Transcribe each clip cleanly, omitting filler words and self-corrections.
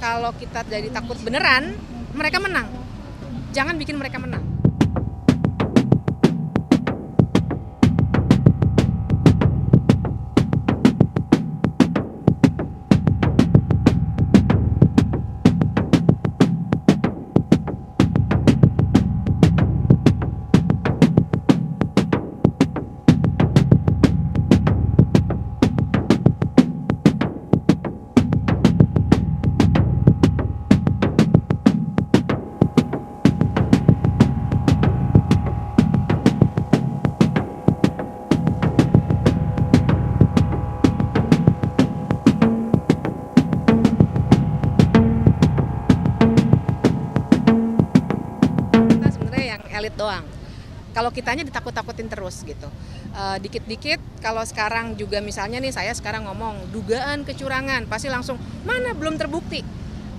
kalau kita jadi takut beneran, mereka menang. Jangan bikin mereka menang. Elit doang. Kalau kitanya ditakut-takutin terus gitu. Dikit-dikit kalau sekarang juga misalnya nih saya sekarang ngomong dugaan kecurangan, pasti langsung mana belum terbukti.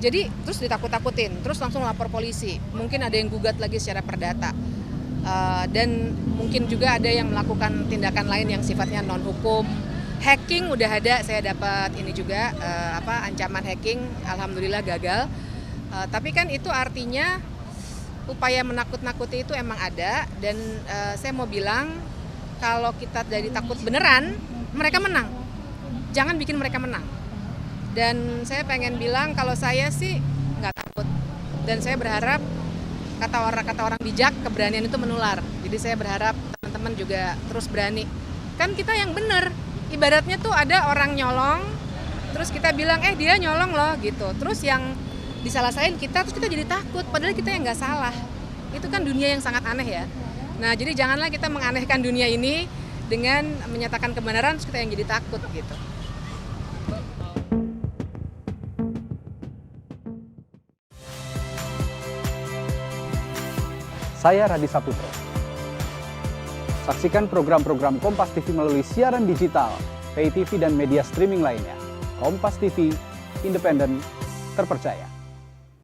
Jadi terus ditakut-takutin, terus langsung lapor polisi. Mungkin ada yang gugat lagi secara perdata. Dan mungkin juga ada yang melakukan tindakan lain yang sifatnya non hukum. Hacking udah ada, saya dapat ini juga ancaman hacking, alhamdulillah gagal. Tapi kan itu artinya upaya menakut-nakuti itu emang ada, dan saya mau bilang kalau kita jadi takut beneran, mereka menang. Jangan bikin mereka menang. Dan saya pengen bilang kalau saya sih nggak takut, dan saya berharap kata orang bijak, keberanian itu menular. Jadi saya berharap teman-teman juga terus berani. Kan kita yang bener, ibaratnya tuh ada orang nyolong, terus kita bilang dia nyolong loh gitu. Terus yang disalahin kita, terus kita jadi takut, padahal kita yang nggak salah. Itu kan dunia yang sangat aneh ya. Nah, jadi janganlah kita menganehkan dunia ini dengan menyatakan kebenaran, terus kita yang jadi takut gitu. Saya Radi Saputro. Saksikan program-program Kompas TV melalui siaran digital, pay TV dan media streaming lainnya. Kompas TV, independen, terpercaya.